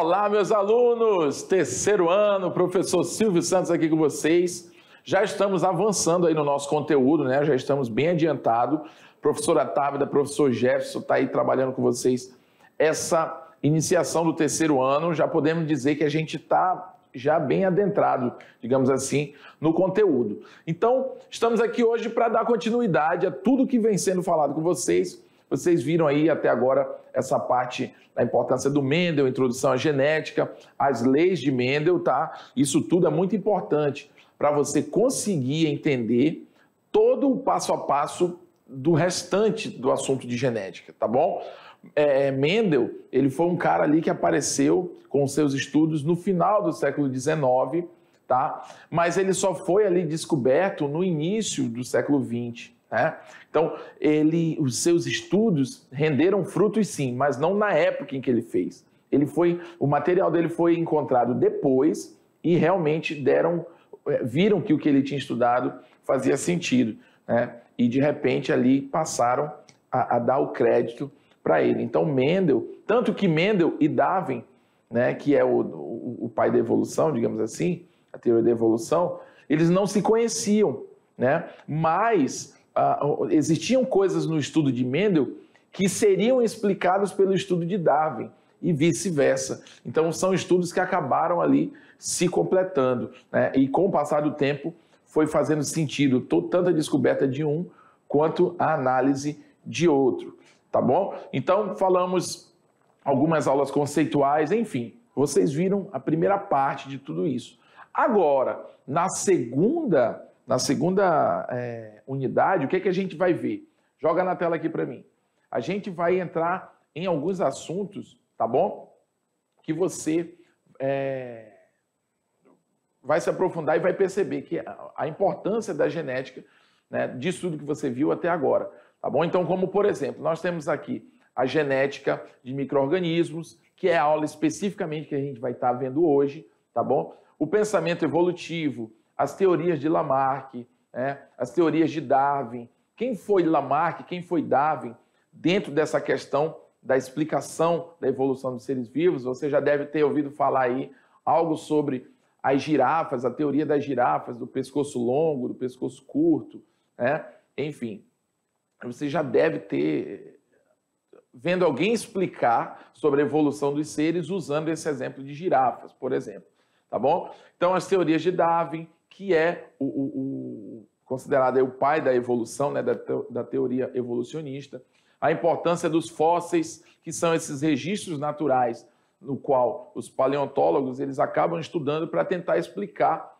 Olá, meus alunos! Terceiro ano, professor Silvio Santos aqui com vocês. Já estamos avançando aí no nosso conteúdo, né? Já estamos bem adiantado. Professora Távida, professor Jefferson está aí trabalhando com vocês essa iniciação do terceiro ano. Já podemos dizer que a gente está já bem adentrado, digamos assim, no conteúdo. Então, estamos aqui hoje para dar continuidade a tudo que vem sendo falado com vocês. Vocês viram aí até agora essa parte da importância do Mendel, introdução à genética, as leis de Mendel, tá? Isso tudo é muito importante para você conseguir entender todo o passo a passo do restante do assunto de genética, tá bom? Mendel, ele foi um cara ali que apareceu com seus estudos no final do século XIX, tá? Mas ele só foi ali descoberto no início do século XX. Então, os seus estudos renderam frutos sim, mas não na época em que ele fez. O material dele foi encontrado depois e realmente viram que o que ele tinha estudado fazia sentido, né? E de repente ali passaram a dar o crédito para ele. Então Mendel, tanto que Mendel e Darwin, né, que é o pai da evolução, digamos assim, a teoria da evolução, eles não se conheciam, né? Mas existiam coisas no estudo de Mendel que seriam explicadas pelo estudo de Darwin e vice-versa. Então, são estudos que acabaram ali se completando, né? E com o passar do tempo foi fazendo sentido tanto a descoberta de um quanto a análise de outro, tá bom? Então, falamos algumas aulas conceituais, enfim, vocês viram a primeira parte de tudo isso. Agora, na segunda unidade, o que é que a gente vai ver? Joga na tela aqui para mim. A gente vai entrar em alguns assuntos, tá bom? Que você vai se aprofundar e vai perceber que a importância da genética, né, disso tudo que você viu até agora, tá bom? Então, como por exemplo, nós temos aqui a genética de micro-organismos, que é a aula especificamente que a gente vai estar vendo hoje, tá bom? O pensamento evolutivo, as teorias de Lamarck, as teorias de Darwin. Quem foi Lamarck, quem foi Darwin, dentro dessa questão da explicação da evolução dos seres vivos? Você já deve ter ouvido falar aí algo sobre as girafas, a teoria das girafas, do pescoço longo, do pescoço curto, né? Enfim, você já deve ter vendo alguém explicar sobre a evolução dos seres usando esse exemplo de girafas, por exemplo, tá bom? Então, as teorias de Darwin, que é considerado o pai da evolução, né, da teoria evolucionista, a importância dos fósseis, que são esses registros naturais, no qual os paleontólogos eles acabam estudando para tentar explicar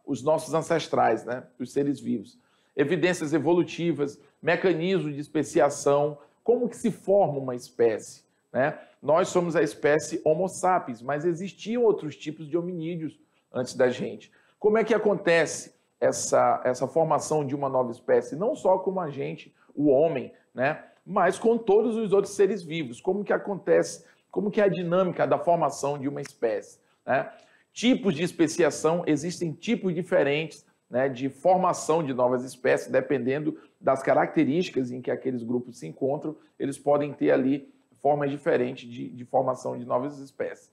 os nossos ancestrais, né, os seres vivos. Evidências evolutivas, mecanismos de especiação, como que se forma uma espécie, né? Nós somos a espécie Homo sapiens, mas existiam outros tipos de hominídeos antes da gente. Como é que acontece essa formação de uma nova espécie? Não só com a gente, o homem, né? Mas com todos os outros seres vivos. Como que acontece, como que é a dinâmica da formação de uma espécie, né? Tipos de especiação, existem tipos diferentes, né, de formação de novas espécies, dependendo das características em que aqueles grupos se encontram, eles podem ter ali formas diferentes de formação de novas espécies.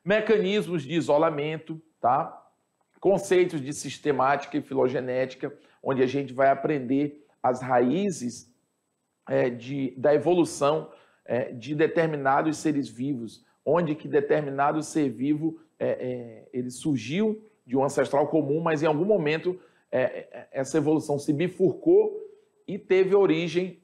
Mecanismos de isolamento, tá? Conceitos de sistemática e filogenética, onde a gente vai aprender as raízes da evolução de determinados seres vivos, onde que determinado ser vivo ele surgiu de um ancestral comum, mas em algum momento essa evolução se bifurcou e teve origem,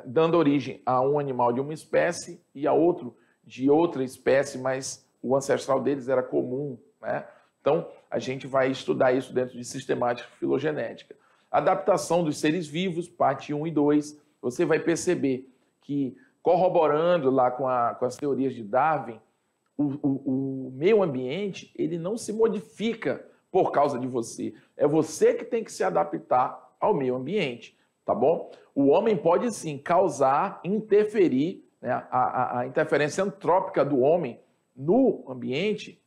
dando origem a um animal de uma espécie e a outro de outra espécie, mas o ancestral deles era comum, né? Então, a gente vai estudar isso dentro de sistemática filogenética. Adaptação dos seres vivos, parte 1 e 2, você vai perceber que, corroborando lá com as teorias de Darwin, o meio ambiente ele não se modifica por causa de você. É você que tem que se adaptar ao meio ambiente, tá bom? O homem pode sim causar, interferir, né? A interferência antrópica do homem no ambiente,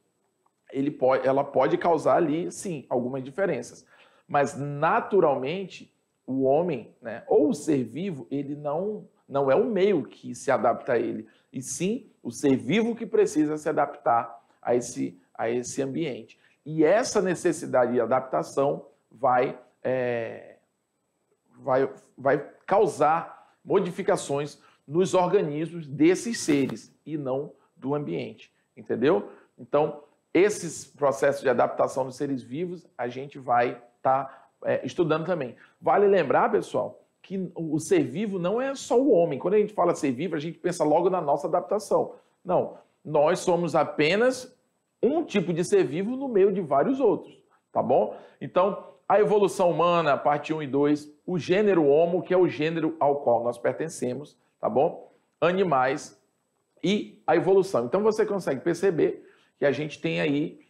ela pode causar ali, sim, algumas diferenças. Mas, naturalmente, o homem, né, ou o ser vivo, ele não Não é o meio que se adapta a ele, e sim o ser vivo que precisa se adaptar a esse ambiente. E essa necessidade de adaptação vai causar modificações nos organismos desses seres e não do ambiente, entendeu? Então, esses processos de adaptação dos seres vivos, a gente vai estar estudando também. Vale lembrar, pessoal, que o ser vivo não é só o homem. Quando a gente fala ser vivo, a gente pensa logo na nossa adaptação. Não, nós somos apenas um tipo de ser vivo no meio de vários outros, tá bom? Então, a evolução humana, parte 1 e 2, o gênero Homo, que é o gênero ao qual nós pertencemos, tá bom? Animais e a evolução. Então, você consegue perceber que a gente tem aí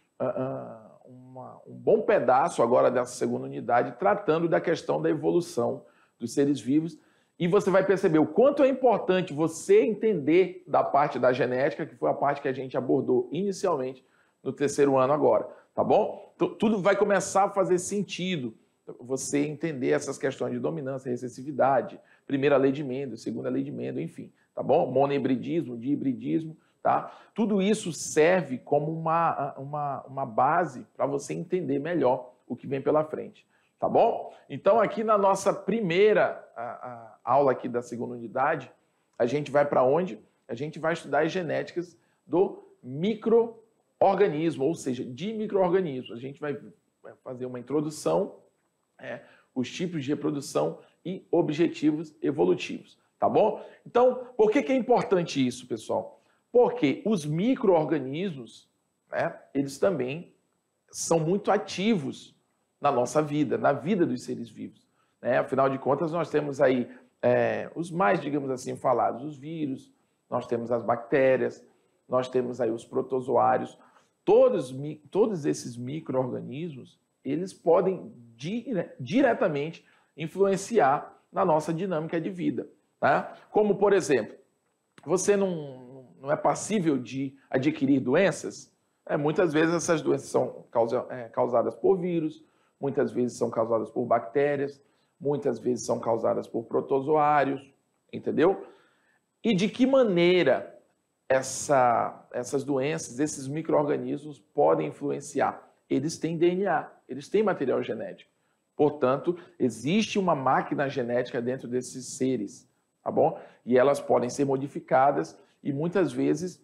um bom pedaço agora dessa segunda unidade tratando da questão da evolução dos seres vivos, e você vai perceber o quanto é importante você entender da parte da genética, que foi a parte que a gente abordou inicialmente no terceiro ano agora, tá bom? Tudo vai começar a fazer sentido, você entender essas questões de dominância, recessividade, primeira lei de Mendel, segunda lei de Mendel, enfim, tá bom? Monohibridismo, dihibridismo, tá? Tudo isso serve como uma base para você entender melhor o que vem pela frente. Tá bom? Então, aqui na nossa primeira aula aqui da segunda unidade, a gente vai para onde? A gente vai estudar as genéticas do micro-organismo, ou seja, de micro-organismos. A gente vai fazer uma introdução, os tipos de reprodução e objetivos evolutivos. Tá bom? Então, por que é importante isso, pessoal? Porque os micro-organismos, eles também são muito ativos na nossa vida, na vida dos seres vivos. Afinal de contas, nós temos aí os mais, digamos assim, falados, os vírus, nós temos as bactérias, nós temos aí os protozoários. Todos esses micro-organismos, eles podem diretamente influenciar na nossa dinâmica de vida. Tá? Como, por exemplo, você não é passível de adquirir doenças? Muitas vezes essas doenças são causadas por vírus, muitas vezes são causadas por bactérias, muitas vezes são causadas por protozoários, entendeu? E de que maneira essas doenças, esses micro-organismos podem influenciar? Eles têm DNA, eles têm material genético. Portanto, existe uma máquina genética dentro desses seres, tá bom? E elas podem ser modificadas e muitas vezes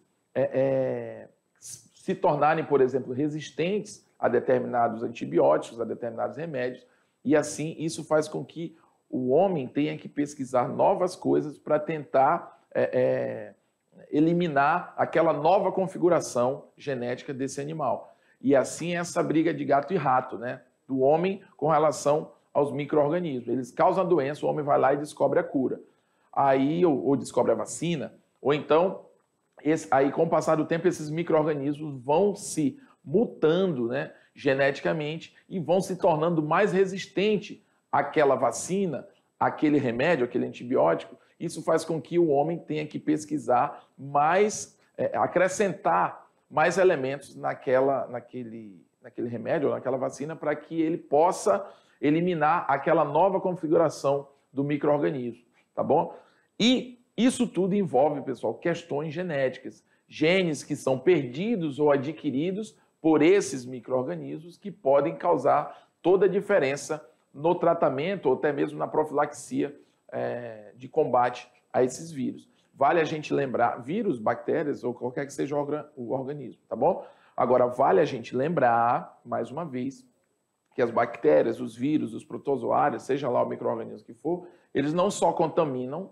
se tornarem, por exemplo, resistentes a determinados antibióticos, a determinados remédios, e assim isso faz com que o homem tenha que pesquisar novas coisas para tentar eliminar aquela nova configuração genética desse animal. E assim essa briga de gato e rato, né? Do homem com relação aos micro-organismos. Eles causam a doença, o homem vai lá e descobre a cura. Aí, ou descobre a vacina, ou então, aí com o passar do tempo, esses micro-organismos vão se mutando, né, geneticamente e vão se tornando mais resistentes àquela vacina, àquele remédio, àquele antibiótico. Isso faz com que o homem tenha que pesquisar mais, acrescentar mais elementos naquele remédio ou naquela vacina para que ele possa eliminar aquela nova configuração do micro-organismo, tá bom? E isso tudo envolve, pessoal, questões genéticas, genes que são perdidos ou adquiridos por esses micro-organismos que podem causar toda a diferença no tratamento ou até mesmo na profilaxia de combate a esses vírus. Vale a gente lembrar, vírus, bactérias ou qualquer que seja o organismo, tá bom? Agora, vale a gente lembrar, mais uma vez, que as bactérias, os vírus, os protozoários, seja lá o micro-organismo que for, eles não só contaminam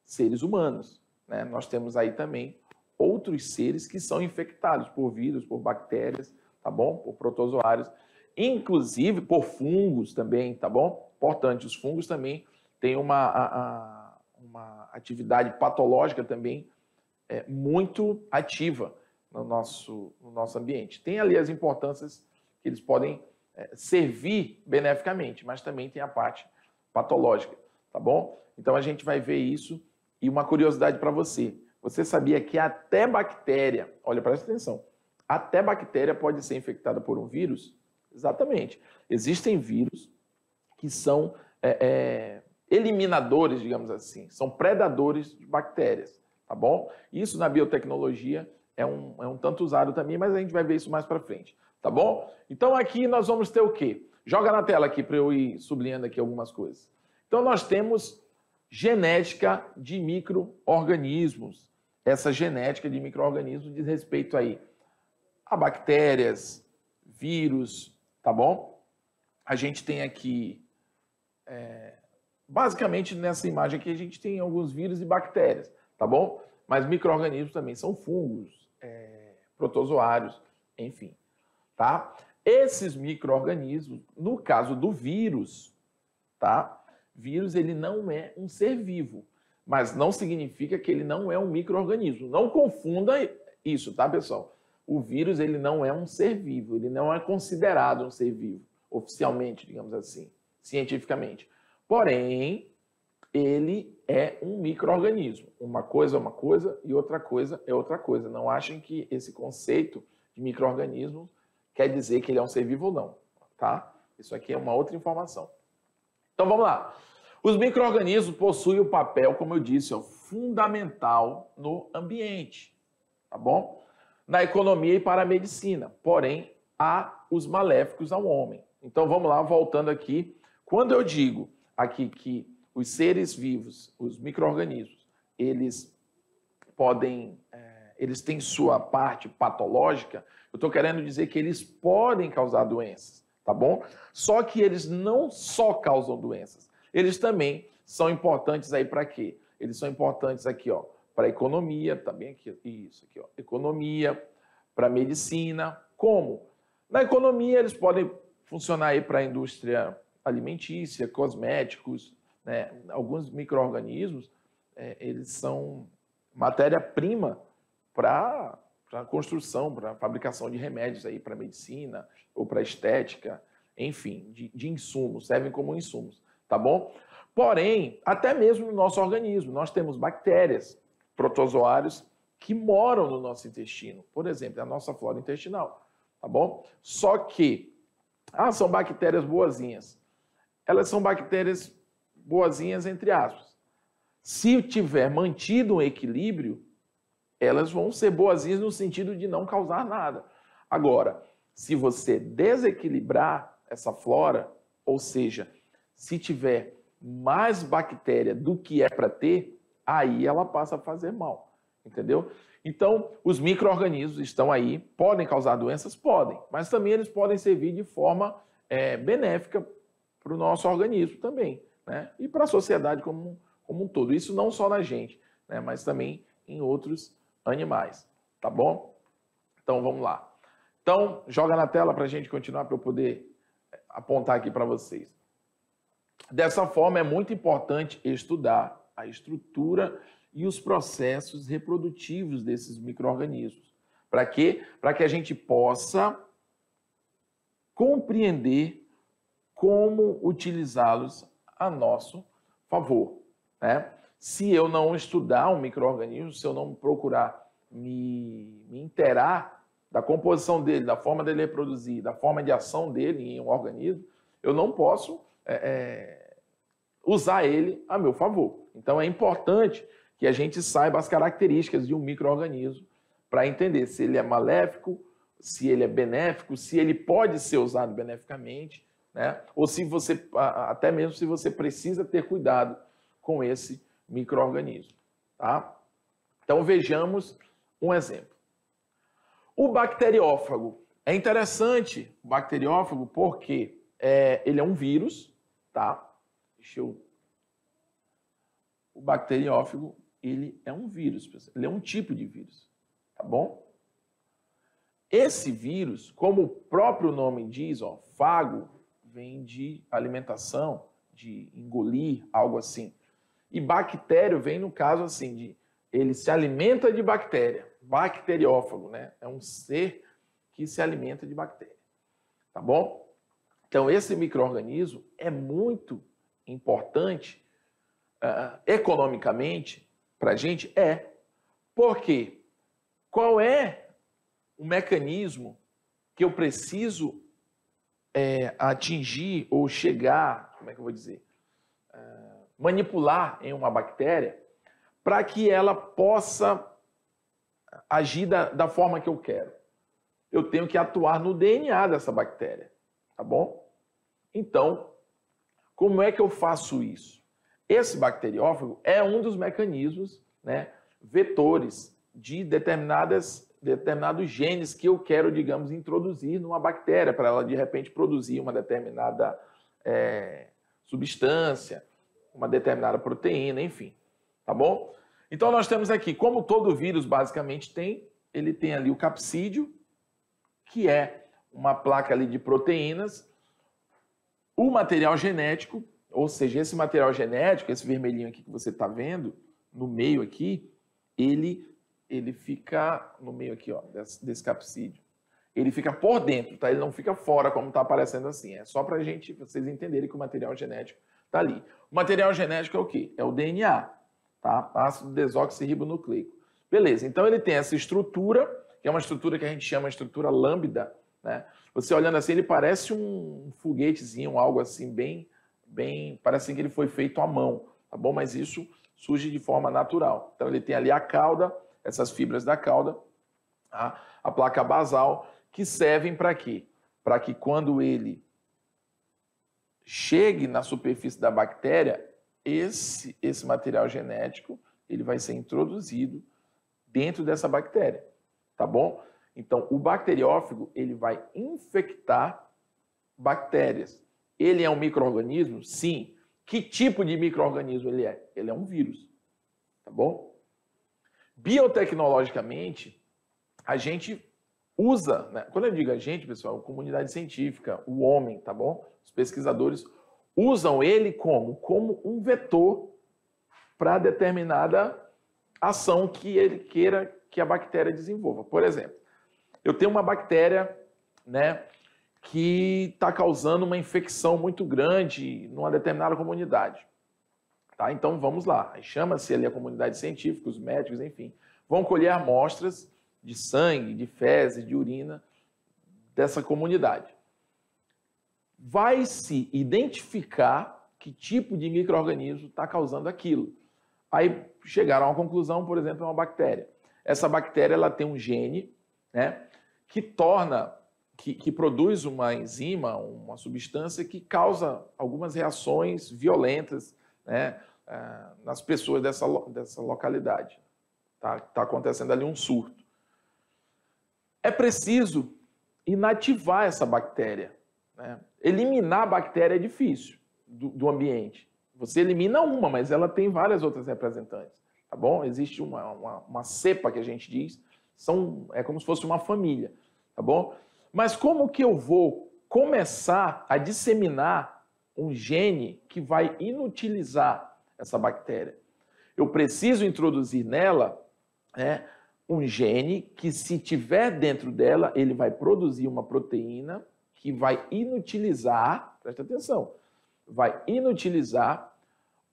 seres humanos, né? Nós temos aí também outros seres que são infectados por vírus, por bactérias, tá bom? Por protozoários, inclusive por fungos também, tá bom? Importante, os fungos também têm uma atividade patológica também muito ativa no nosso ambiente. Tem ali as importâncias que eles podem servir beneficamente, mas também tem a parte patológica, tá bom? Então a gente vai ver isso. E uma curiosidade para você, você sabia que até bactéria, olha, presta atenção, até bactéria pode ser infectada por um vírus? Exatamente. Existem vírus que são eliminadores, digamos assim, são predadores de bactérias, tá bom? Isso na biotecnologia é um tanto usado também, mas a gente vai ver isso mais para frente, tá bom? Então aqui nós vamos ter o quê? Joga na tela aqui para eu ir sublinhando aqui algumas coisas. Então nós temos genética de micro-organismos. Essa genética de micro-organismos diz respeito aí a bactérias, vírus, tá bom? A gente tem aqui, basicamente nessa imagem aqui, a gente tem alguns vírus e bactérias, tá bom? Mas micro-organismos também são fungos, protozoários, enfim, tá? Esses micro-organismos, no caso do vírus, tá? Vírus, ele não é um ser vivo, mas não significa que ele não é um micro-organismo. Não confunda isso, tá, pessoal? O vírus, ele não é um ser vivo, ele não é considerado um ser vivo, oficialmente, digamos assim, cientificamente. Porém, ele é um micro-organismo. Uma coisa é uma coisa e outra coisa é outra coisa. Não achem que esse conceito de micro-organismo quer dizer que ele é um ser vivo ou não, tá? Isso aqui é uma outra informação. Então, vamos lá. Os micro-organismos possuem o papel, como eu disse, fundamental no ambiente, tá bom? Na economia e para a medicina. Porém, há os maléficos ao homem. Então, vamos lá, voltando aqui. Quando eu digo aqui que os seres vivos, os micro-organismos, eles têm sua parte patológica, eu estou querendo dizer que eles podem causar doenças, tá bom? Só que eles não só causam doenças, eles também são importantes aí para quê? Eles são importantes aqui, ó, para a economia, também aqui, isso aqui, ó, economia, para a medicina. Como? Na economia, eles podem funcionar aí para a indústria alimentícia, cosméticos, né? Alguns micro-organismos, eles são matéria-prima para a construção, para a fabricação de remédios aí para a medicina ou para a estética, enfim, de insumos, servem como insumos, tá bom? Porém, até mesmo no nosso organismo, nós temos bactérias, protozoários que moram no nosso intestino, por exemplo, a nossa flora intestinal, tá bom? Só que, são bactérias boazinhas. Elas são bactérias boazinhas, entre aspas. Se tiver mantido um equilíbrio, elas vão ser boazinhas no sentido de não causar nada. Agora, se você desequilibrar essa flora, ou seja, se tiver mais bactéria do que é para ter, aí ela passa a fazer mal, entendeu? Então, os micro-organismos estão aí, podem causar doenças? Podem, mas também eles podem servir de forma benéfica para o nosso organismo também, né? E para a sociedade como um todo. Isso não só na gente, né? Mas também em outros animais, tá bom? Então, vamos lá. Então, joga na tela para a gente continuar, para eu poder apontar aqui para vocês. Dessa forma, é muito importante estudar a estrutura e os processos reprodutivos desses micro-organismos. Para quê? Para que a gente possa compreender como utilizá-los a nosso favor, né? Se eu não estudar um micro-organismo, se eu não procurar me inteirar da composição dele, da forma dele reproduzir, da forma de ação dele em um organismo, eu não posso usar ele a meu favor. Então é importante que a gente saiba as características de um micro-organismo para entender se ele é maléfico, se ele é benéfico, se ele pode ser usado beneficamente, né? Ou se você, até mesmo se você precisa ter cuidado com esse micro-organismo, tá? Então vejamos um exemplo. O bacteriófago. É interessante o bacteriófago porque ele é um vírus, tá? O bacteriófago, ele é um vírus, pessoal. Ele é um tipo de vírus, tá bom? Esse vírus, como o próprio nome diz, ó, fago, vem de alimentação, de engolir, algo assim. E bactério vem no caso assim, de ele se alimenta de bactéria, bacteriófago, né? É um ser que se alimenta de bactéria, tá bom? Então, esse micro-organismo é muito importante economicamente para a gente, Por quê? Qual é o mecanismo que eu preciso atingir ou chegar, como é que eu vou dizer? manipular em uma bactéria para que ela possa agir da forma que eu quero. Eu tenho que atuar no DNA dessa bactéria, tá bom? Então, como é que eu faço isso? Esse bacteriófago é um dos mecanismos, né, vetores de determinados genes que eu quero, digamos, introduzir numa bactéria, para ela, de repente, produzir uma determinada substância, uma determinada proteína, enfim, tá bom? Então, nós temos aqui, como todo vírus basicamente tem, ele tem ali o capsídeo, que é uma placa ali de proteínas, o material genético, ou seja, esse material genético, esse vermelhinho aqui que você está vendo, no meio aqui, ele fica no meio aqui, ó, desse capsídeo. Ele fica por dentro, tá? Ele não fica fora, como está aparecendo assim. É só para vocês entenderem que o material genético está ali. O material genético é o quê? É o DNA, tá? Ácido desoxirribonucleico. Beleza, então ele tem essa estrutura, que é uma estrutura que a gente chama de estrutura lambda, né? Você olhando assim, ele parece um foguetezinho, algo assim, parece que ele foi feito à mão, tá bom? Mas isso surge de forma natural. Então ele tem ali a cauda, essas fibras da cauda, a placa basal, que servem para quê? Para que quando ele chegue na superfície da bactéria, esse material genético ele vai ser introduzido dentro dessa bactéria, tá bom? Então, o bacteriófago ele vai infectar bactérias. Ele é um micro-organismo? Sim. Que tipo de micro-organismo ele é? Ele é um vírus, tá bom? Biotecnologicamente, a gente usa, né? Quando eu digo a gente, pessoal, a comunidade científica, o homem, tá bom? Os pesquisadores usam ele como um vetor para determinada ação que ele queira que a bactéria desenvolva. Por exemplo, eu tenho uma bactéria, né, que está causando uma infecção muito grande numa determinada comunidade. Tá? Então vamos lá, chama-se ali a comunidade científica, os médicos, enfim, vão colher amostras de sangue, de fezes, de urina dessa comunidade. Vai se identificar que tipo de micro-organismo está causando aquilo. Aí chegaram a uma conclusão, por exemplo, é uma bactéria. Essa bactéria ela tem um gene, né, que produz uma enzima, uma substância que causa algumas reações violentas, né, nas pessoas dessa localidade. Tá acontecendo ali um surto. É preciso inativar essa bactéria, né? Eliminar a bactéria é difícil do ambiente. Você elimina uma, mas ela tem várias outras representantes, tá bom? Existe uma cepa que a gente diz, é como se fosse uma família, tá bom? Mas como que eu vou começar a disseminar um gene que vai inutilizar essa bactéria? Eu preciso introduzir nela, né, um gene que, se tiver dentro dela, ele vai produzir uma proteína que vai inutilizar, presta atenção, vai inutilizar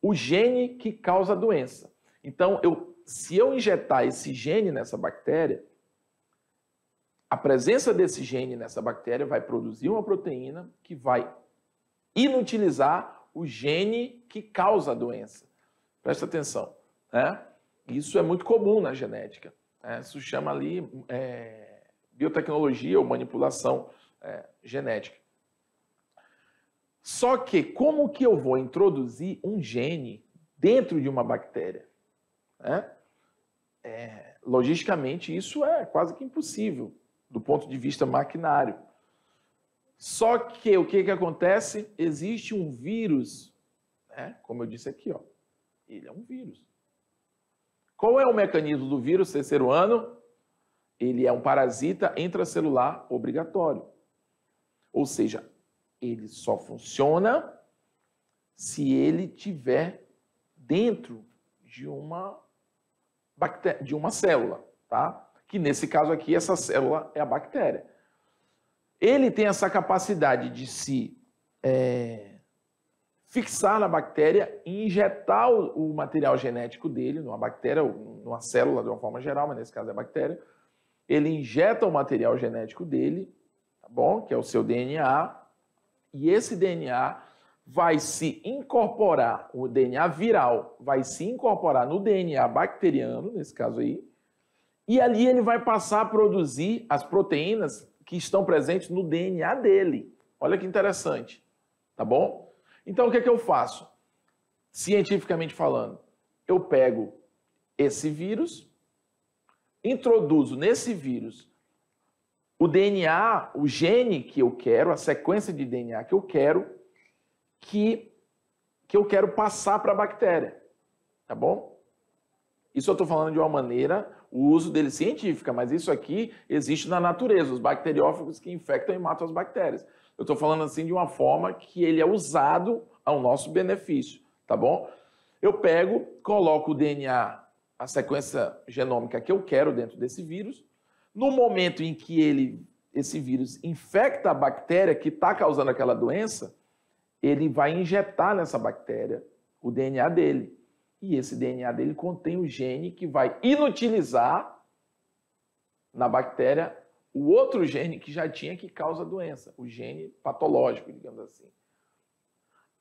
o gene que causa a doença. Então, se eu injetar esse gene nessa bactéria, a presença desse gene nessa bactéria vai produzir uma proteína que vai inutilizar o gene que causa a doença. Presta atenção, né? Isso é muito comum na genética. Isso chama ali biotecnologia ou manipulação genética. Só que como que eu vou introduzir um gene dentro de uma bactéria? Logisticamente, isso é quase que impossível do ponto de vista maquinário. Só que o que acontece? Existe um vírus, né? Como eu disse aqui, ó, ele é um vírus. Qual é o mecanismo do vírus, terceiro ano? Ele é um parasita intracelular obrigatório. Ou seja, ele só funciona se ele tiver dentro de uma célula, tá? Que nesse caso aqui, essa célula é a bactéria. Ele tem essa capacidade de se fixar na bactéria e injetar o material genético dele numa bactéria, numa célula de uma forma geral, mas nesse caso é a bactéria. Ele injeta o material genético dele, tá bom? Que é o seu DNA, e esse DNA vai se incorporar, o DNA viral vai se incorporar no DNA bacteriano, nesse caso aí, e ali ele vai passar a produzir as proteínas que estão presentes no DNA dele. Olha que interessante, tá bom? Então, o que é que eu faço? Cientificamente falando, eu pego esse vírus, introduzo nesse vírus o DNA, o gene que eu quero, a sequência de DNA que eu quero passar para a bactéria, tá bom? Isso eu estou falando de uma maneira, o uso dele científica, mas isso aqui existe na natureza, os bacteriófagos que infectam e matam as bactérias. Eu estou falando assim de uma forma que ele é usado ao nosso benefício, tá bom? Eu pego, coloco o DNA, a sequência genômica que eu quero dentro desse vírus. No momento em que esse vírus infecta a bactéria que está causando aquela doença, ele vai injetar nessa bactéria o DNA dele. E esse DNA dele contém o gene que vai inutilizar na bactéria o outro gene que já tinha que causa a doença, o gene patológico, digamos assim.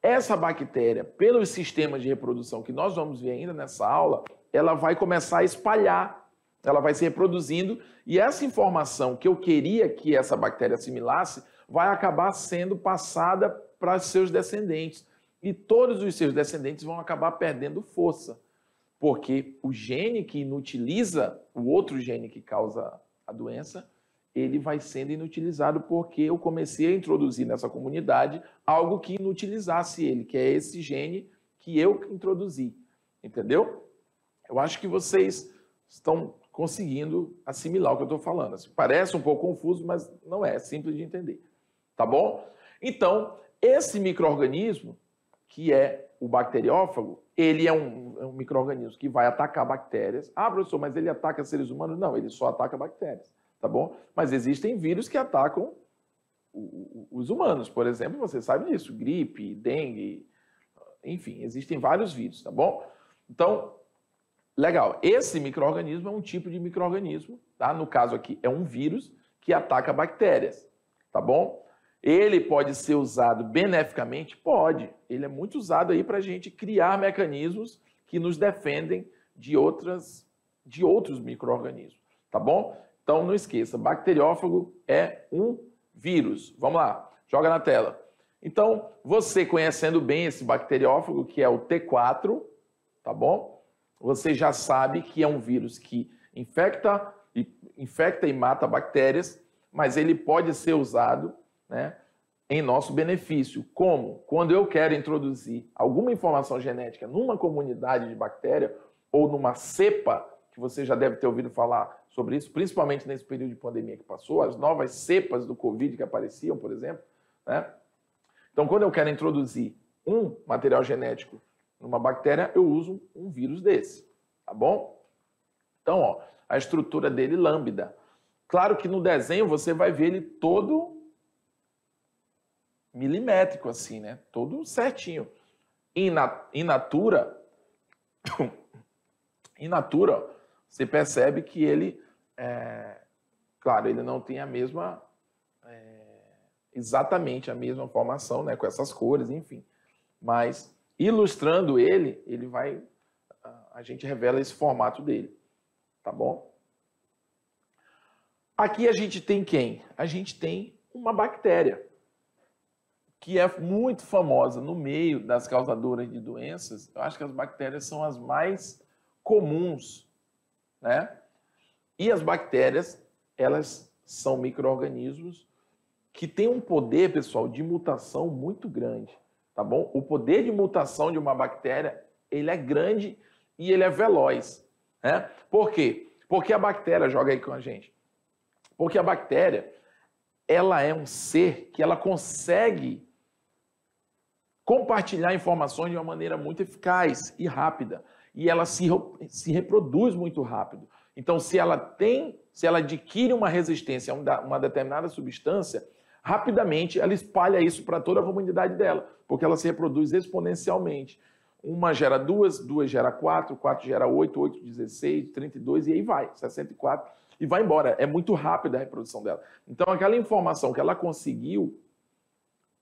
Essa bactéria, pelos sistemas de reprodução que nós vamos ver ainda nessa aula, ela vai começar a espalhar, ela vai se reproduzindo, e essa informação que eu queria que essa bactéria assimilasse vai acabar sendo passada para os seus descendentes. E todos os seus descendentes vão acabar perdendo força, porque o gene que inutiliza o outro gene que causa a doença, ele vai sendo inutilizado porque eu comecei a introduzir nessa comunidade algo que inutilizasse ele, que é esse gene que eu introduzi, entendeu? Eu acho que vocês estão conseguindo assimilar o que eu estou falando. Assim, parece um pouco confuso, mas não é simples de entender, tá bom? Então, esse micro-organismo, que é o bacteriófago, ele é um micro-organismo que vai atacar bactérias. Ah, professor, mas ele ataca seres humanos? Não, ele só ataca bactérias, tá bom? Mas existem vírus que atacam os humanos, por exemplo, você sabe disso, gripe, dengue, enfim, existem vários vírus, tá bom? Então, legal, esse micro-organismo é um tipo de micro-organismo, tá? No caso aqui, é um vírus que ataca bactérias, tá bom? Ele pode ser usado beneficamente? Pode. Ele é muito usado aí para a gente criar mecanismos que nos defendem de outros micro-organismos, tá bom? Então, não esqueça, bacteriófago é um vírus. Vamos lá, joga na tela. Então, você conhecendo bem esse bacteriófago, que é o T4, tá bom? Você já sabe que é um vírus que infecta e mata bactérias, mas ele pode ser usado, né, em nosso benefício. Como? Quando eu quero introduzir alguma informação genética numa comunidade de bactéria ou numa cepa, que você já deve ter ouvido falar sobre isso, principalmente nesse período de pandemia que passou, as novas cepas do Covid que apareciam, por exemplo, né? Então, quando eu quero introduzir um material genético numa bactéria, eu uso um vírus desse, tá bom? Então, ó, a estrutura dele lambda. Claro que no desenho você vai ver ele todo milimétrico assim, né? Todo certinho. In natura, você percebe que ele, claro, ele não tem a mesma, exatamente a mesma formação, né? Com essas cores, enfim. Mas ilustrando ele vai, a gente revela esse formato dele, tá bom? Aqui a gente tem quem? A gente tem uma bactéria, que é muito famosa no meio das causadoras de doenças. Eu acho que as bactérias são as mais comuns, né? E as bactérias, elas são micro-organismos que têm um poder, pessoal, de mutação muito grande, tá bom? O poder de mutação de uma bactéria, ele é grande e ele é veloz, né? Por quê? Porque a bactéria, joga aí com a gente, porque a bactéria, ela é um ser que ela consegue compartilhar informações de uma maneira muito eficaz e rápida. E ela se reproduz muito rápido. Então, se ela adquire uma resistência a uma determinada substância, rapidamente ela espalha isso para toda a comunidade dela, porque ela se reproduz exponencialmente. Uma gera duas gera quatro gera 8, 16, 32 e aí vai, 64 e vai embora. É muito rápida a reprodução dela. Então, aquela informação que ela conseguiu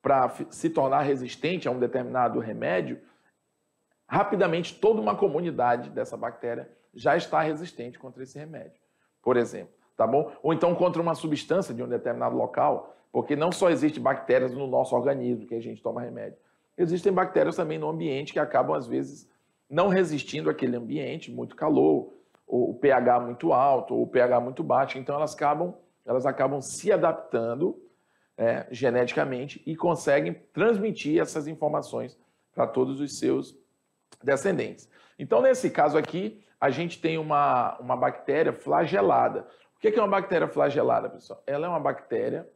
para se tornar resistente a um determinado remédio, rapidamente toda uma comunidade dessa bactéria já está resistente contra esse remédio, por exemplo, tá bom? Ou então contra uma substância de um determinado local, porque não só existem bactérias no nosso organismo que a gente toma remédio, existem bactérias também no ambiente que acabam, às vezes, não resistindo àquele ambiente, muito calor, ou o pH muito alto, ou o pH muito baixo, então elas acabam se adaptando geneticamente e conseguem transmitir essas informações para todos os seus descendentes. Então, nesse caso aqui, a gente tem uma bactéria flagelada. O que é uma bactéria flagelada, pessoal? Ela é uma bactéria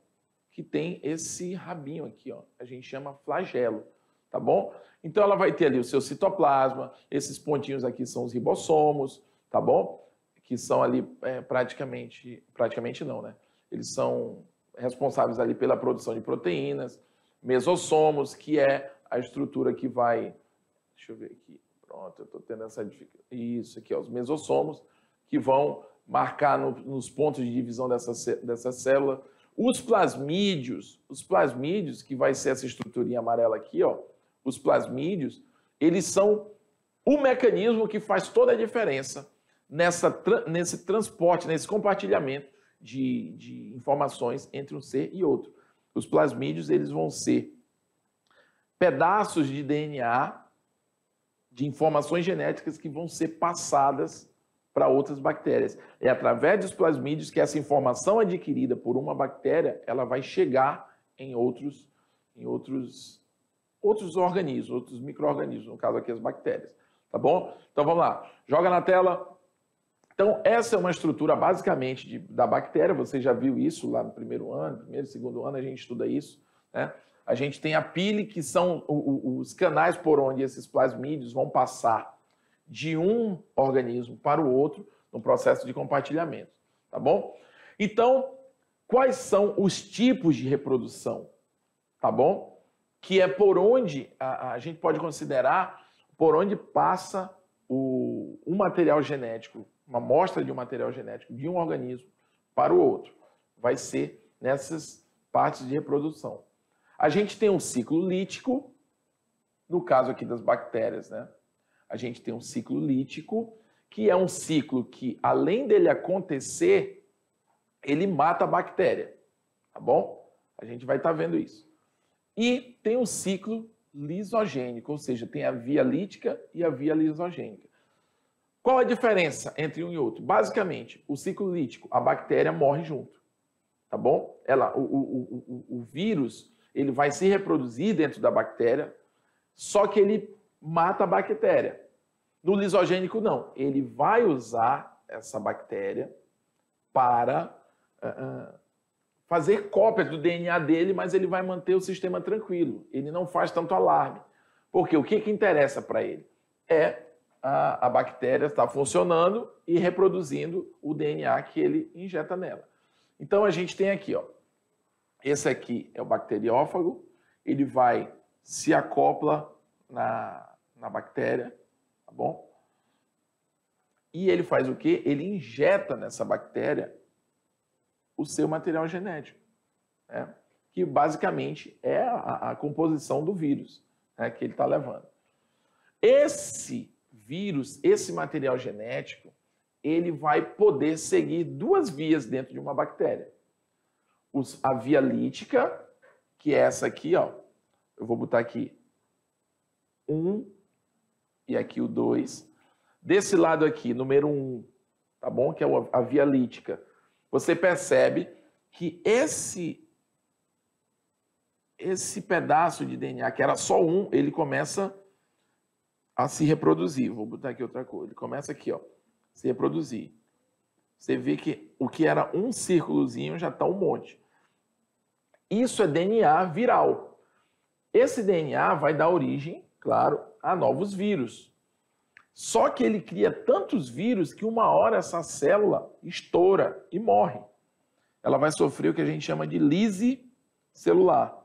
que tem esse rabinho aqui, ó. A gente chama flagelo, tá bom? Então, ela vai ter ali o seu citoplasma, esses pontinhos aqui são os ribossomos, tá bom? Que são ali praticamente não, né? Eles são responsáveis ali pela produção de proteínas, mesossomos, que é a estrutura que vai... Deixa eu ver aqui. Pronto, eu estou tendo essa dificuldade. Isso aqui, ó, os mesossomos, que vão marcar nos pontos de divisão dessa célula. Os plasmídeos, que vai ser essa estruturinha amarela aqui, ó, os plasmídeos, eles são o mecanismo que faz toda a diferença nesse transporte, nesse compartilhamento de informações entre um ser e outro. Os plasmídeos, eles vão ser pedaços de DNA, de informações genéticas que vão ser passadas para outras bactérias. É através dos plasmídeos que essa informação adquirida por uma bactéria, ela vai chegar em outros organismos, outros micro-organismos, no caso aqui as bactérias. Tá bom? Então vamos lá. Joga na tela. Então essa é uma estrutura basicamente da bactéria, você já viu isso lá no primeiro, segundo ano, a gente estuda isso, né? A gente tem a pile, que são os canais por onde esses plasmídeos vão passar de um organismo para o outro no processo de compartilhamento, tá bom? Então, quais são os tipos de reprodução, tá bom? Que é por onde a gente pode considerar por onde passa um material genético, uma amostra de um material genético de um organismo para o outro. Vai ser nessas partes de reprodução. A gente tem um ciclo lítico, no caso aqui das bactérias, né? A gente tem um ciclo lítico, que é um ciclo que, além dele acontecer, ele mata a bactéria, tá bom? A gente vai estar vendo isso. E tem um ciclo lisogênico, ou seja, tem a via lítica e a via lisogênica. Qual a diferença entre um e outro? Basicamente, o ciclo lítico, a bactéria morre junto, tá bom? O vírus, ele vai se reproduzir dentro da bactéria, só que ele mata a bactéria. No lisogênico, não. Ele vai usar essa bactéria para fazer cópias do DNA dele, mas ele vai manter o sistema tranquilo. Ele não faz tanto alarme. Porque o que interessa para ele? É a bactéria estar funcionando e reproduzindo o DNA que ele injeta nela. Então, a gente tem aqui, ó, esse aqui é o bacteriófago, ele se acopla na bactéria, tá bom? E ele faz o quê? Ele injeta nessa bactéria o seu material genético, né? Que basicamente é a composição do vírus, né, que ele está levando. Esse vírus, esse material genético, ele vai poder seguir duas vias dentro de uma bactéria. A via lítica, que é essa aqui, ó. Eu vou botar aqui 1 e aqui o 2. Desse lado aqui, número 1, tá bom? Que é a via lítica. Você percebe que esse pedaço de DNA, que era só um, ele começa a se reproduzir. Vou botar aqui outra cor. Ele começa aqui, ó, se reproduzir. Você vê que o que era um círculozinho já está um monte. Isso é DNA viral. Esse DNA vai dar origem, claro, a novos vírus. Só que ele cria tantos vírus que uma hora essa célula estoura e morre. Ela vai sofrer o que a gente chama de lise celular.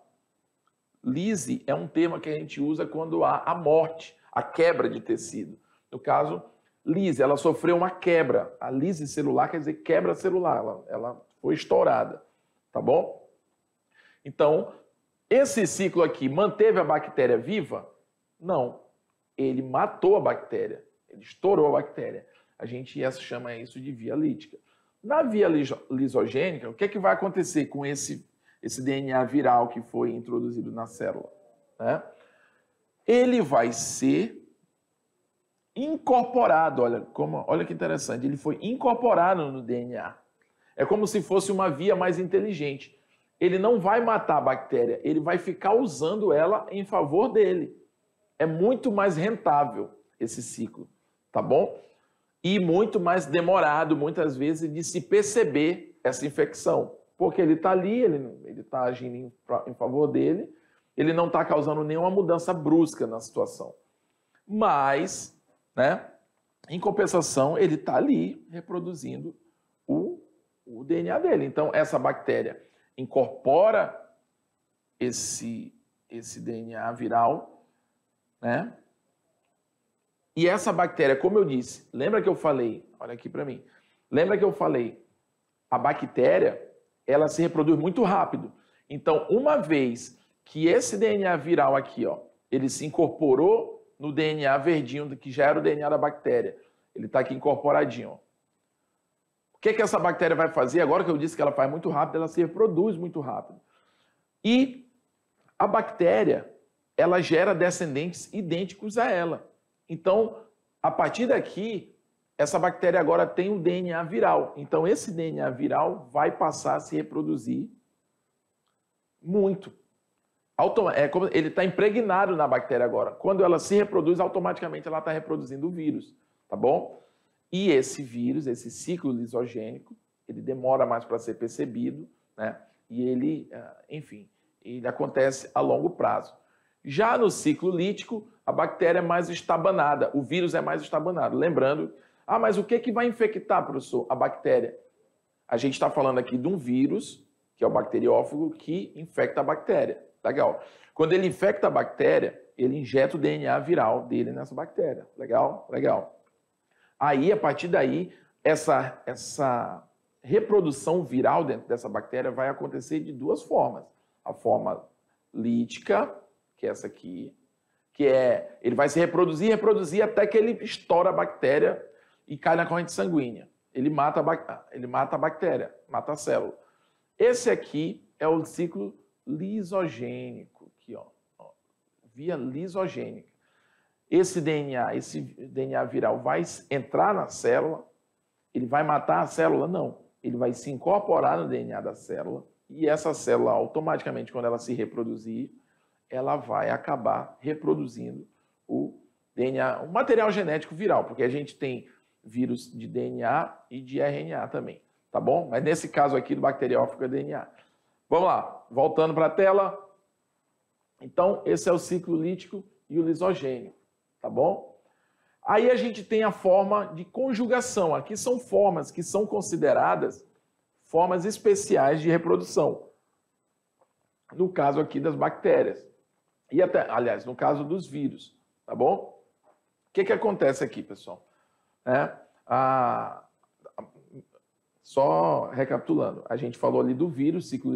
Lise é um termo que a gente usa quando há a morte, a quebra de tecido. No caso, lise, ela sofreu uma quebra. A lise celular quer dizer quebra celular, ela foi estourada, tá bom? Então, Esse ciclo aqui manteve a bactéria viva? Não. Ele matou a bactéria. Ele estourou a bactéria. A gente chama isso de via lítica. Na via lisogênica, o que é que vai acontecer com esse DNA viral que foi introduzido na célula? Né? Ele vai ser incorporado, olha que interessante, ele foi incorporado no DNA. É como se fosse uma via mais inteligente. Ele não vai matar a bactéria, ele vai ficar usando ela em favor dele. É muito mais rentável esse ciclo, tá bom? E muito mais demorado, muitas vezes, de se perceber essa infecção. Porque ele está ali, ele está agindo em favor dele, ele não está causando nenhuma mudança brusca na situação. Mas, né, em compensação, ele está ali reproduzindo o DNA dele. Então, essa bactéria incorpora esse DNA viral, né? E essa bactéria, como eu disse, lembra que eu falei, olha aqui para mim, lembra que eu falei, a bactéria, ela se reproduz muito rápido. Então, uma vez que esse DNA viral aqui, ó, ele se incorporou no DNA verdinho, que já era o DNA da bactéria, ele está aqui incorporadinho, ó. O que essa bactéria vai fazer? Agora que eu disse que ela faz muito rápido, ela se reproduz muito rápido. E a bactéria, ela gera descendentes idênticos a ela. Então, a partir daqui, essa bactéria agora tem um DNA viral. Então, esse DNA viral vai passar a se reproduzir muito. Ele está impregnado na bactéria agora. Quando ela se reproduz, automaticamente ela está reproduzindo o vírus, tá bom? E esse vírus, esse ciclo lisogênico, ele demora mais para ser percebido, né? E ele, enfim, ele acontece a longo prazo. Já no ciclo lítico, a bactéria é mais estabanada, o vírus é mais estabanado. Lembrando, mas o que vai infectar, professor? A bactéria. A gente está falando aqui de um vírus, que é o bacteriófago, que infecta a bactéria. Legal. Quando ele infecta a bactéria, ele injeta o DNA viral dele nessa bactéria. Legal? Legal. Aí, a partir daí, essa reprodução viral dentro dessa bactéria vai acontecer de duas formas. A forma lítica, que é essa aqui, ele vai se reproduzir até que ele estoura a bactéria e cai na corrente sanguínea. Ele mata a bactéria, mata a célula. Esse aqui é o ciclo lisogênico, aqui, ó, via lisogênica. Esse DNA viral vai entrar na célula, ele vai matar a célula? Não. Ele vai se incorporar no DNA da célula e essa célula, automaticamente, quando ela se reproduzir, ela vai acabar reproduzindo o DNA, o material genético viral, porque a gente tem vírus de DNA e de RNA também, tá bom? Mas nesse caso aqui do bacteriófago é DNA. Vamos lá, voltando para a tela. Então, esse é o ciclo lítico e o lisogênico, tá bom? Aí a gente tem a forma de conjugação. Aqui são formas que são consideradas formas especiais de reprodução. No caso aqui das bactérias. E até, aliás, no caso dos vírus, tá bom? O que acontece aqui, pessoal? Só recapitulando, a gente falou ali do vírus, ciclo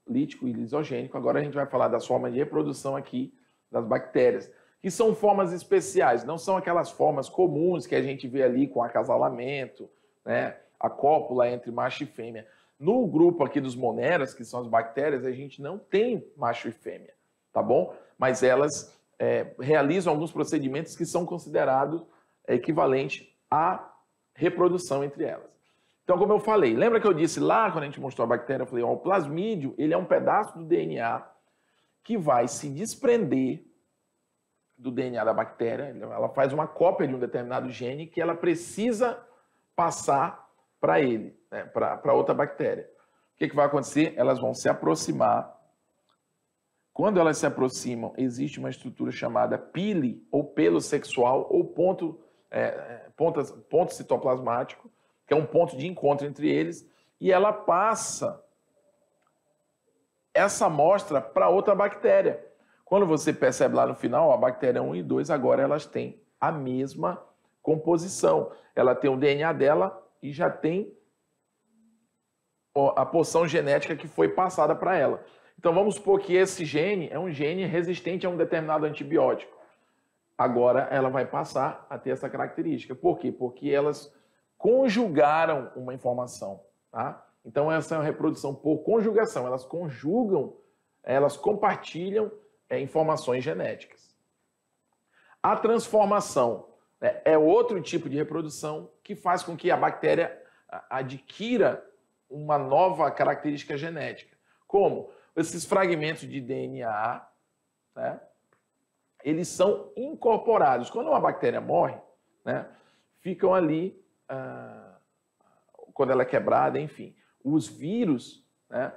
lítico e lisogênico, agora a gente vai falar das formas de reprodução aqui das bactérias, que são formas especiais, não são aquelas formas comuns que a gente vê ali com acasalamento, né? A cópula entre macho e fêmea. No grupo aqui dos moneras, que são as bactérias, a gente não tem macho e fêmea, tá bom? Mas elas realizam alguns procedimentos que são considerados equivalentes à reprodução entre elas. Então, como eu falei, lembra que eu disse lá, quando a gente mostrou a bactéria, eu falei, ó, o plasmídio, ele é um pedaço do DNA que vai se desprender do DNA da bactéria, ela faz uma cópia de um determinado gene que ela precisa passar para ele, né, para outra bactéria. O que vai acontecer? Elas vão se aproximar. Quando elas se aproximam, existe uma estrutura chamada pile, ou pelo sexual, ou ponto citoplasmático, que é um ponto de encontro entre eles, e ela passa essa amostra para outra bactéria. Quando você percebe lá no final, a bactéria 1 e 2, agora elas têm a mesma composição. Ela tem o DNA dela e já tem a porção genética que foi passada para ela. Então vamos supor que esse gene é um gene resistente a um determinado antibiótico. Agora ela vai passar a ter essa característica. Por quê? Porque elas conjugaram uma informação, tá? Então essa é uma reprodução por conjugação. Elas conjugam, elas compartilham informações genéticas. A transformação é outro tipo de reprodução que faz com que a bactéria adquira uma nova característica genética. Como? Esses fragmentos de DNA, né, eles são incorporados. Quando uma bactéria morre, né, ficam ali, quando ela é quebrada, enfim, os vírus, né,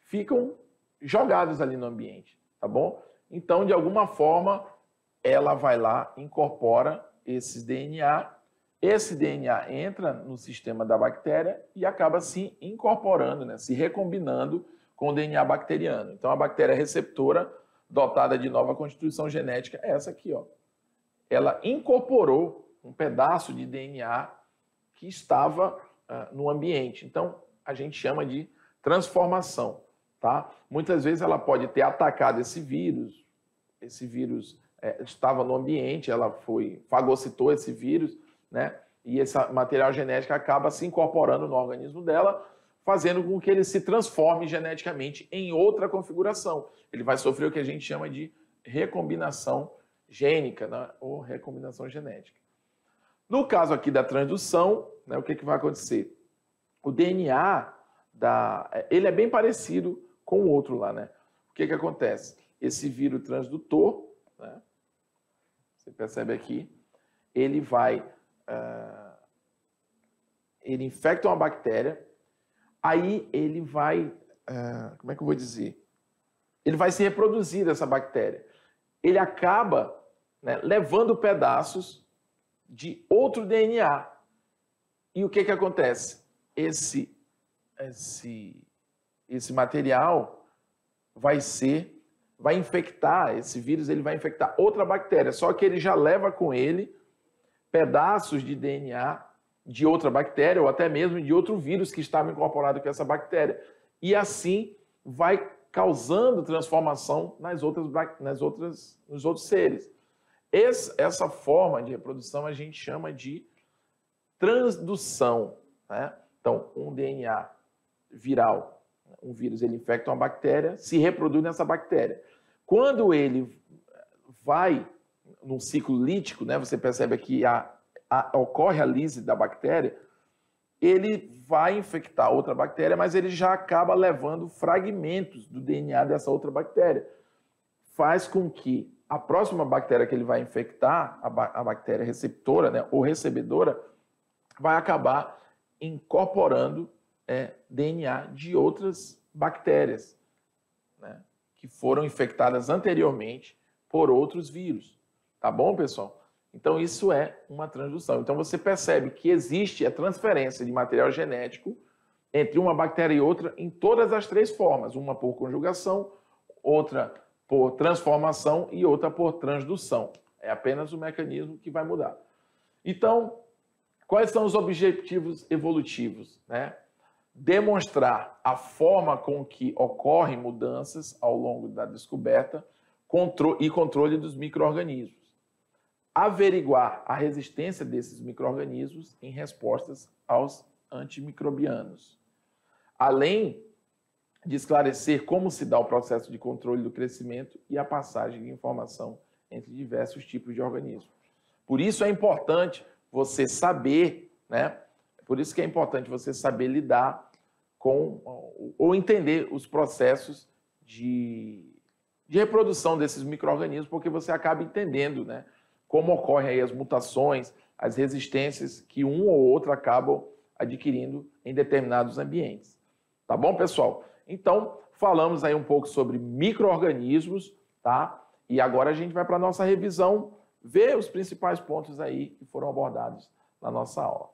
ficam jogados ali no ambiente, tá bom? Então, de alguma forma, ela vai lá, incorpora esses DNA, esse DNA entra no sistema da bactéria e acaba se incorporando, né, se recombinando com o DNA bacteriano. Então, a bactéria receptora, dotada de nova constituição genética, é essa aqui, ó. Ela incorporou um pedaço de DNA que estava no ambiente. Então, a gente chama de transformação, tá? Muitas vezes ela pode ter atacado esse vírus estava no ambiente, ela fagocitou esse vírus, né? E esse material genético acaba se incorporando no organismo dela, fazendo com que ele se transforme geneticamente em outra configuração. Ele vai sofrer o que a gente chama de recombinação gênica, né? Ou recombinação genética. No caso aqui da transdução, né, o que vai acontecer? O DNA, ele é bem parecido com o outro lá, né? O que acontece? Esse vírus transdutor, né, você percebe aqui, ele ele infecta uma bactéria, aí ele vai, como é que eu vou dizer? Ele vai se reproduzir dessa bactéria. Ele acaba, né, levando pedaços de outro DNA. E o que acontece? Esse material vai infectar, esse vírus ele vai infectar outra bactéria, só que ele já leva com ele pedaços de DNA de outra bactéria ou até mesmo de outro vírus que estava incorporado com essa bactéria. E assim vai causando transformação nos outros seres. Essa forma de reprodução a gente chama de transdução, né? Então, um DNA viral, um vírus, ele infecta uma bactéria, se reproduz nessa bactéria. Quando ele vai num ciclo lítico, né, você percebe que ocorre a lise da bactéria, ele vai infectar outra bactéria, mas ele já acaba levando fragmentos do DNA dessa outra bactéria. Faz com que a próxima bactéria que ele vai infectar, a bactéria receptora, né, ou recebedora, vai acabar incorporando DNA de outras bactérias, né, que foram infectadas anteriormente por outros vírus. Tá bom, pessoal? Então, isso é uma transdução. Então, você percebe que existe a transferência de material genético entre uma bactéria e outra em todas as três formas. Uma por conjugação, outra por transformação e outra por transdução. É apenas o mecanismo que vai mudar. Então, quais são os objetivos evolutivos, né? Demonstrar a forma com que ocorrem mudanças ao longo da descoberta e controle dos micro-organismos. Averiguar a resistência desses micro-organismos em respostas aos antimicrobianos. Além de esclarecer como se dá o processo de controle do crescimento e a passagem de informação entre diversos tipos de organismos. Por isso é importante você saber, né? Por isso que é importante você saber lidar com ou entender os processos de reprodução desses micro-organismos, porque você acaba entendendo, né, como ocorrem aí as mutações, as resistências que um ou outro acabam adquirindo em determinados ambientes. Tá bom, pessoal? Então, falamos aí um pouco sobre micro-organismos, tá? E agora a gente vai para a nossa revisão, ver os principais pontos aí que foram abordados na nossa aula.